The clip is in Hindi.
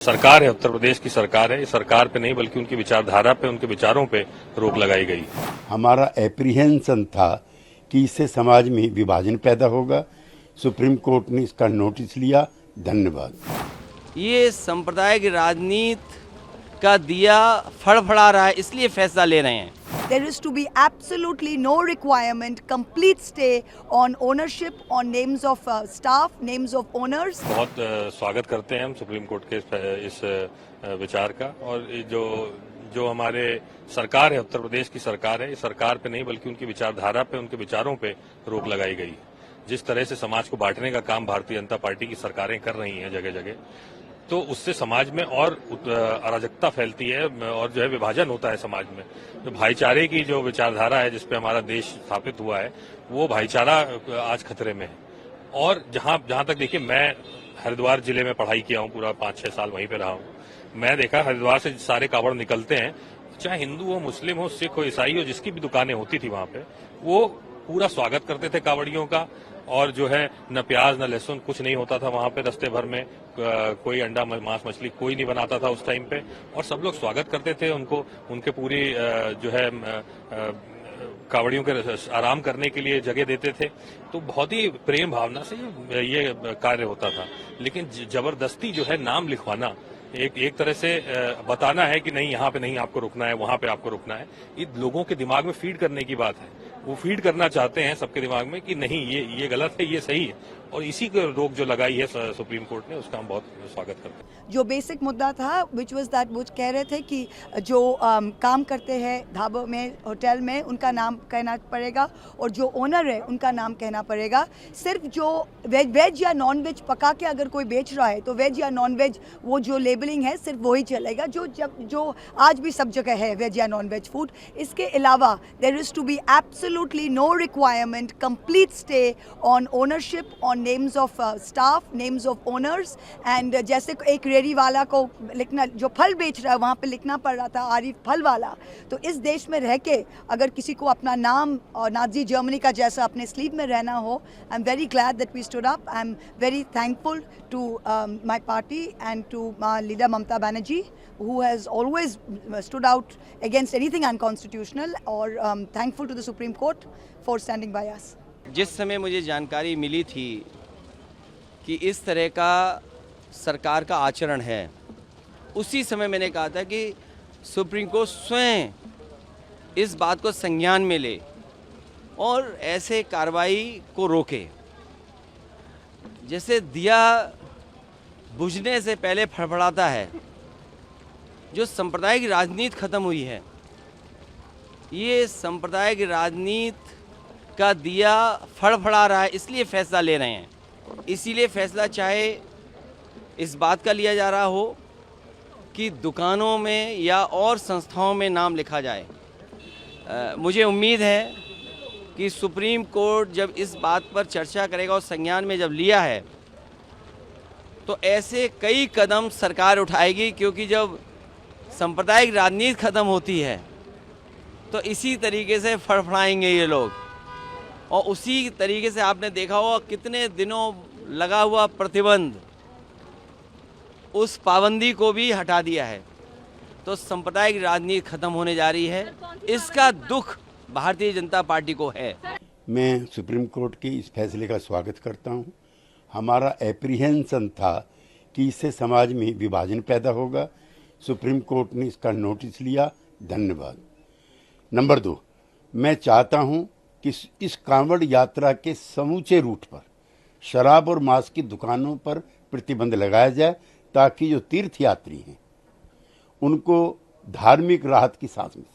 सरकार है, उत्तर प्रदेश की सरकार है। इस सरकार पे नहीं बल्कि उनकी विचारधारा पे, उनके विचारों पे रोक लगाई गई। हमारा एप्रीहेंशन था कि इससे समाज में विभाजन पैदा होगा। सुप्रीम कोर्ट ने इसका नोटिस लिया। धन्यवाद। ये सांप्रदायिक राजनीति का दिया फड़फड़ा रहा है, इसलिए फैसला ले रहे हैं। There is to be absolutely no requirement, complete stay on ownership, on names of staff, names of owners. बहुत स्वागत करते हैं हम सुप्रीम कोर्ट के इस विचार का। और जो हमारे सरकार है, उत्तर प्रदेश की सरकार है, इस सरकार पे नहीं बल्कि उनकी विचारधारा पे, उनके विचारों पे रोक लगाई गई। जिस तरह से समाज को बांटने का काम भारतीय जनता पार्टी की सरकारें कर रही हैं जगह जगह, तो उससे समाज में और अराजकता फैलती है और जो है विभाजन होता है समाज में। जो भाईचारे की जो विचारधारा है जिसपे हमारा देश स्थापित हुआ है, वो भाईचारा आज खतरे में है। और जहां तक देखिए, मैं हरिद्वार जिले में पढ़ाई किया हूं, पूरा 5-6 साल वहीं पे रहा हूं। मैं देखा हरिद्वार से सारे कावड़ निकलते हैं, चाहे हिंदू हो, मुस्लिम हो, सिख हो, ईसाई हो, जिसकी भी दुकानें होती थी वहां पे, वो पूरा स्वागत करते थे कावड़ियों का। और जो है न प्याज न लहसुन कुछ नहीं होता था वहां पे रास्ते भर में, कोई अंडा मांस मछली कोई नहीं बनाता था उस टाइम पे, और सब लोग स्वागत करते थे उनको। उनके पूरी जो है कावड़ियों के आराम करने के लिए जगह देते थे। तो बहुत ही प्रेम भावना से ये कार्य होता था। लेकिन जबरदस्ती जो है नाम लिखवाना, एक तरह से बताना है कि नहीं, यहाँ पे नहीं आपको रुकना है, वहां पे आपको रुकना है, ये लोगों के दिमाग में फीड करने की बात है। वो फीड करना चाहते हैं सबके दिमाग में कि नहीं, ये गलत है, ये सही है। और इसी को रोक जो लगाई है सुप्रीम कोर्ट ने, उसका हम बहुत स्वागत करते हैं। जो बेसिक मुद्दा था विच वॉज दैट, वो कह रहे थे कि जो काम करते हैं ढाबों में, होटल में, उनका नाम कहना पड़ेगा, और जो ओनर है उनका नाम कहना पड़ेगा। सिर्फ जो वेज या नॉन वेज पका के अगर कोई बेच रहा है तो वेज या नॉन वेज वो जो लेबलिंग है सिर्फ वही चलेगा, जो आज भी सब जगह है, वेज या नॉन वेज फूड। इसके अलावा there is to be absolutely no requirement, complete stay on ownership, on names of staff, names of owners. And जैसे एक रेडी वाला को लिखना, जो फल बेच रहा है वहाँ पे लिखना पड़ रहा था आरिफ फल वाला, तो इस देश में रह के अगर किसी को अपना नाम और नाजी जर्मनी का जैसा अपने स्लीव में रहना हो, I am very glad that we stood up. I am very thankful to my party and to my leader Mamata Banerjee, who has always stood out against anything unconstitutional, or thankful to the Supreme Court for standing by us. जिस समय मुझे जानकारी मिली थी कि इस तरह का सरकार का आचरण है, उसी समय मैंने कहा था कि सुप्रीम कोर्ट स्वयं इस बात को संज्ञान में ले और ऐसे कार्रवाई को रोके। जैसे दिया बुझने से पहले फड़फड़ाता है, जो सांप्रदायिक राजनीति खत्म हुई है, ये सांप्रदायिक राजनीति का दिया फड़फड़ा रहा है, इसलिए फैसला ले रहे हैं। इसीलिए फैसला चाहे इस बात का लिया जा रहा हो कि दुकानों में या और संस्थाओं में नाम लिखा जाए। मुझे उम्मीद है कि सुप्रीम कोर्ट जब इस बात पर चर्चा करेगा और संज्ञान में जब लिया है, तो ऐसे कई कदम सरकार उठाएगी, क्योंकि जब सांप्रदायिक राजनीति खत्म होती है तो इसी तरीके से फड़फड़ाएंगे ये लोग। और उसी तरीके से आपने देखा होगा कितने दिनों लगा हुआ प्रतिबंध, उस पाबंदी को भी हटा दिया है। तो सांप्रदायिक राजनीति खत्म होने जा रही है, इसका दुख भारतीय जनता पार्टी को है। मैं सुप्रीम कोर्ट के इस फैसले का स्वागत करता हूं। हमारा एप्रीहेंशन था कि इससे समाज में विभाजन पैदा होगा। सुप्रीम कोर्ट ने इसका नोटिस लिया। धन्यवाद। नंबर 2, मैं चाहता हूं कि इस कांवड़ यात्रा के समूचे रूट पर शराब और मांस की दुकानों पर प्रतिबंध लगाया जाए, ताकि जो तीर्थयात्री हैं उनको धार्मिक राहत की सांस मिल सके।